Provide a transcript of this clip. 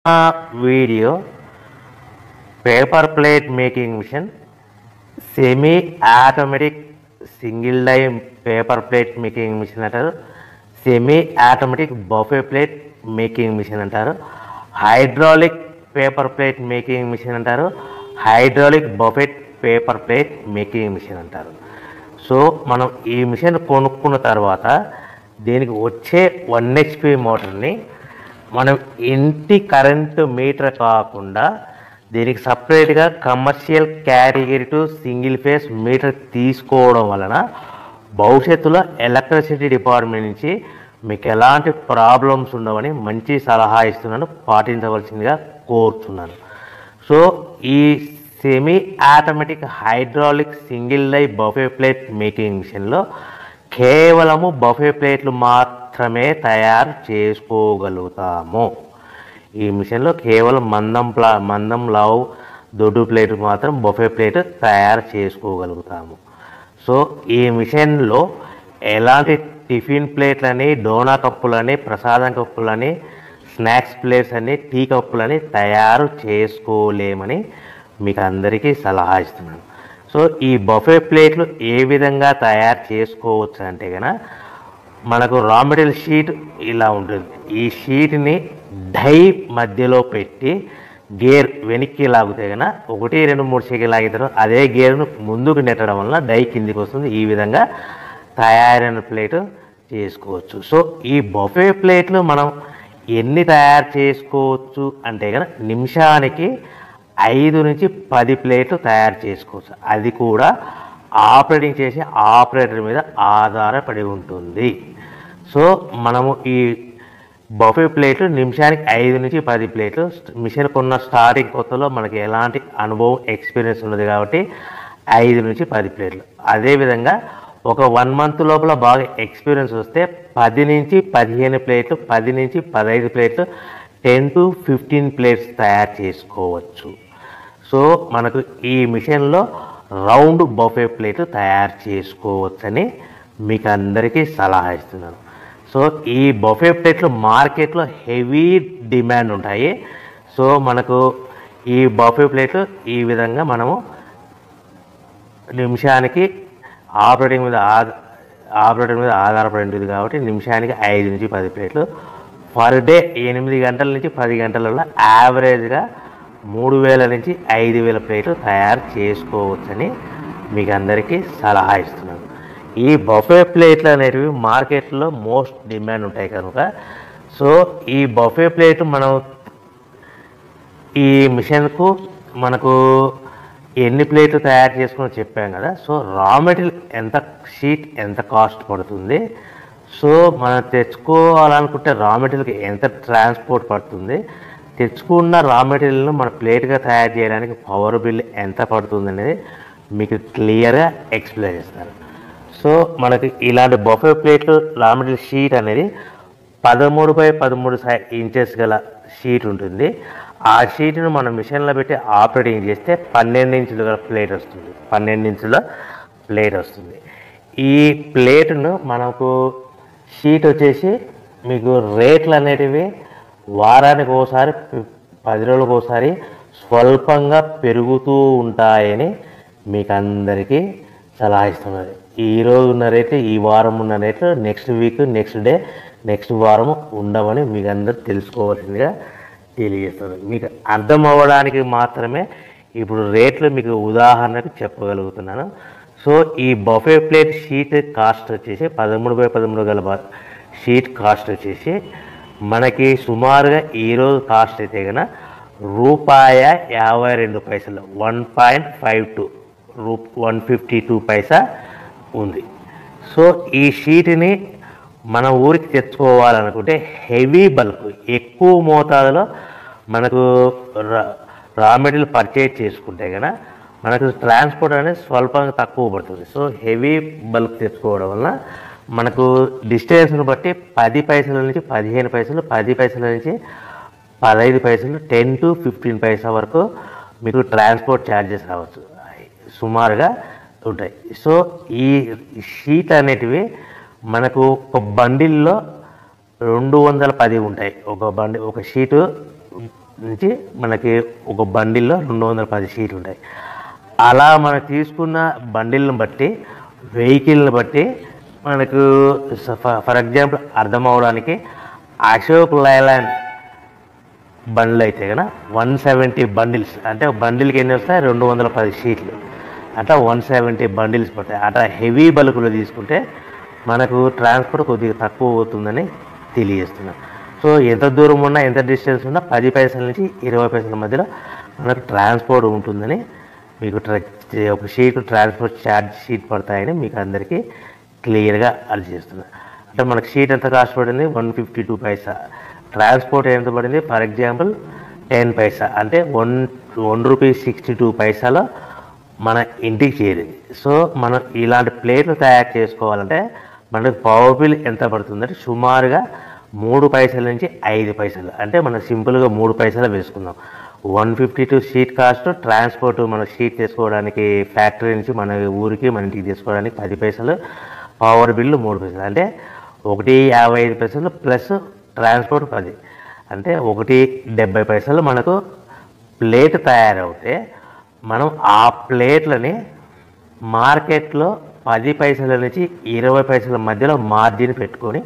Video paper plate making machine semi automatic single die paper plate making machine అంటారు. Semi automatic buffet plate making machine అంటారు. Hydraulic paper plate making machine అంటారు. Hydraulic buffet paper plate making machine అంటారు. So మనం ఈ machine కొనుక్కున్న తర్వాత దీనికి వచ్చే 1 HP మోటార్ని మనం ఇంటి కరెంటు మీటర్ కాకుండా దీనికి సపరేట్గా commercial category to single phase metre తీసుకోవడం వలన భవిష్యత్తులో ఎలక్ట్రిసిటీ డిపార్ట్మెంట్ నుంచి మీకు ఎలాంటి ప్రాబ్లమ్స్ ఉండవని మంచి సలహా ఇస్తున్నాను, పాటించవలసిందిగా కోరుతున్నాను. సో ఈ semi automatic hydraulic single die buffet plate making మిషన్లో కేవలము బఫే ప్లేట్లు మాత్రమే తయారు చేసుకోగలుగుతాము. ఈ మిషన్లో కేవలం మందం లావు దొడ్డు ప్లేట్ మాత్రం బఫే ప్లేట్ తయారు చేసుకోగలుగుతాము. సో ఈ మిషన్లో ఎలాంటి టిఫిన్ ప్లేట్లని, డోనా కప్పులని, ప్రసాదం కప్పులని, స్నాక్స్ ప్లేట్స్ అని, టీ కప్పులని తయారు చేసుకోలేమని మీకు అందరికీ సలహా ఇస్తున్నాను. సో ఈ బఫే ప్లేట్లు ఏ విధంగా తయారు చేసుకోవచ్చు అంటే కనుక మనకు రా మెటీరియల్ షీట్ ఇలా ఉంటుంది. ఈ షీట్ని డై మధ్యలో పెట్టి గేర్ వెనక్కి లాగితే కనుక 1, 2, 3 సెకండ్లు లాగితే అదే గేర్ను ముందుకు నెట్టడం వలన డై కిందికి వస్తుంది. ఈ విధంగా తయారైన ప్లేటు చేసుకోవచ్చు. సో ఈ బఫే ప్లేట్లు మనం ఎన్ని తయారు చేసుకోవచ్చు అంటే కనుక నిమిషానికి 5 నుంచి 10 ప్లేట్లు తయారు చేసుకోవచ్చు. అది కూడా ఆపరేటింగ్ చేసే ఆపరేటర్ మీద ఆధారపడి ఉంటుంది. సో మనము ఈ బఫే ప్లేట్లు నిమిషానికి 5 నుంచి 10 ప్లేట్లు మిషన్ కొన్న స్టార్టింగ్ కొత్తలో మనకి ఎలాంటి అనుభవం ఎక్స్పీరియన్స్ ఉన్నది కాబట్టి 5 నుంచి 10 ప్లేట్లు. అదేవిధంగా ఒక 1 మంత్ లోపల బాగా ఎక్స్పీరియన్స్ వస్తే 10 నుంచి 15 ప్లేట్లు, 10 నుంచి 15 ప్లేట్లు, 10 to 15 ప్లేట్స్ తయారు చేసుకోవచ్చు. సో మనకు ఈ మిషన్లో రౌండ్ బఫే ప్లేట్ తయారు చేసుకోవచ్చని మీకు అందరికీ సలహా ఇస్తున్నాను. సో ఈ బఫే ప్లేట్లు మార్కెట్లో హెవీ డిమాండ్ ఉంటాయి. సో మనకు ఈ బఫే ప్లేట్లు ఈ విధంగా మనము నిమిషానికి ఆపరేటర్ మీద ఆధారపడి ఉంటుంది కాబట్టి నిమిషానికి 5 నుంచి 10 ప్లేట్లు పర్ డే 8 గంటల నుంచి 10 గంటలలో యావరేజ్గా 3000 నుంచి 5000 ప్లేట్లు తయారు చేసుకోవచ్చని మీకు అందరికీ సలహా ఇస్తున్నాను. ఈ బఫే ప్లేట్లు అనేటివి మార్కెట్లో మోస్ట్ డిమాండ్ ఉంటాయి కనుక సో ఈ బఫే ప్లేట్ మనం ఈ మిషన్కు మనకు ఎన్ని ప్లేట్లు తయారు చేసుకుని చెప్పాం కదా. సో రా మెటీరియల్ షీట్ ఎంత కాస్ట్ పడుతుంది, సో మనం తెచ్చుకోవాలనుకుంటే రా మెటీరియల్కి ఎంత ట్రాన్స్పోర్ట్ పడుతుంది, తెచ్చుకున్న రా మెటీరియల్ను మన ప్లేట్గా తయారు చేయడానికి పవర్ బిల్ ఎంత పడుతుంది అనేది మీకు క్లియర్గా ఎక్స్ప్లెయిన్ చేస్తారు. సో మనకి ఇలాంటి బఫే ప్లేట్లు రా మెటీరియల్ షీట్ అనేది 13x13 ఇంచెస్ గల షీట్ ఉంటుంది. ఆ షీట్ను మనం మిషన్లో పెట్టి ఆపరేటింగ్ చేస్తే 12 ఇంచుల గల ప్లేట్ వస్తుంది. 12 ఇంచుల ప్లేట్ వస్తుంది. ఈ ప్లేట్ను మనకు షీట్ వచ్చేసి మీకు రేట్లు అనేటివి వారానికి ఒకసారి 10 రోజులకు ఒకసారి స్వల్పంగా పెరుగుతూ ఉంటాయని మీకు అందరికీ సలహా ఇస్తున్నారు. ఈరోజు ఉన్న రేట్లు, ఈ వారం ఉన్న రేట్లు next week, next day, next వారం ఉండవని మీకు అందరూ తెలుసుకోవాల్సిందిగా తెలియజేస్తారు. మీకు అర్థం అవ్వడానికి మాత్రమే ఇప్పుడు రేట్లు మీకు ఉదాహరణకు చెప్పగలుగుతున్నాను. సో ఈ బఫే ప్లేట్ షీట్ కాస్ట్ వచ్చేసి 13x13 గల షీట్ కాస్ట్ వచ్చేసి మనకి సుమారుగా ఈరోజు కాస్ట్ అయితే కనుక ₹52 1.52 152 పైసా ఉంది. సో ఈ షీట్ని మన ఊరికి తెచ్చుకోవాలనుకుంటే హెవీ బల్క్ ఎక్కువ మోతాదులో మనకు రా మెటీరియల్ పర్చేజ్ చేసుకుంటే కనుక మనకు ట్రాన్స్పోర్ట్ అనేది స్వల్పంగా తక్కువ పడుతుంది. సో హెవీ బల్క్ తెచ్చుకోవడం వల్ల మనకు డిస్టెన్స్ను బట్టి 10 పైసల నుంచి 15 పైసలు, 10 పైసల నుంచి 15 పైసలు, 10 to 15 పైసా వరకు మీకు ట్రాన్స్పోర్ట్ ఛార్జెస్ రావచ్చు, సుమారుగా ఉంటాయి. సో ఈ షీట్ అనేటివి మనకు ఒక బండిల్లో 210 ఉంటాయి. ఒక షీటు నుంచి మనకి ఒక బండిల్లో 210 షీట్లు ఉంటాయి. అలా మనం తీసుకున్న బండిల్ని బట్టి వెహికల్ని బట్టి మనకు ఫర్ ఎగ్జాంపుల్ అర్థం అవడానికి అశోక్ లైలాండ్ బండ్లు అయితే కనుక 170 బండిల్స్ అంటే బండిల్కి ఎన్ని వస్తాయి 210 షీట్లు అట్లా 170 బండిల్స్ పడతాయి. అట్లా హెవీ బల్కులు తీసుకుంటే మనకు ట్రాన్స్పోర్ట్ కొద్దిగా తక్కువ అవుతుందని తెలియజేస్తున్నాం. సో ఎంత దూరం ఉన్నా ఎంత డిస్టెన్స్ ఉన్నా 10 పైసల నుంచి 20 పైసల మధ్యలో మనకు ట్రాన్స్పోర్ట్ ఉంటుందని మీకు ఒక షీట్ ట్రాన్స్పోర్ట్ ఛార్జ్ షీట్ పడతాయని మీకు అందరికీ క్లియర్గా అర్థం చేస్తున్నాను. అంటే మనకు షీట్ ఎంత కాస్ట్ పడింది 152 పైసా, ట్రాన్స్పోర్ట్ ఎంత పడింది ఫర్ ఎగ్జాంపుల్ 10 పైసా అంటే 1 రూపీ 62 పైసాలో మన ఇంటికి చేరింది. సో మనం ఇలాంటి ప్లేట్లు తయారు చేసుకోవాలంటే మనకు పవర్ బిల్ ఎంత పడుతుందంటే సుమారుగా 3 పైసల నుంచి 5 పైసలు అంటే మనం సింపుల్గా 3 పైసలు వేసుకుందాం. 152 షీట్ కాస్ట్, ట్రాన్స్పోర్ట్ మన షీట్ తీసుకోవడానికి ఫ్యాక్టరీ నుంచి మన ఊరికి మన ఇంటికి తీసుకోవడానికి 10 పైసలు, పవర్ బిల్లు 3 పైసలు అంటే 1.55 పైసలు ప్లస్ ట్రాన్స్పోర్ట్ 10 అంటే 1.70 పైసలు మనకు ప్లేట్ తయారవుతే మనం ఆ ప్లేట్లని మార్కెట్లో 10 పైసల నుంచి 20 పైసల మధ్యలో మార్జిన్ పెట్టుకొని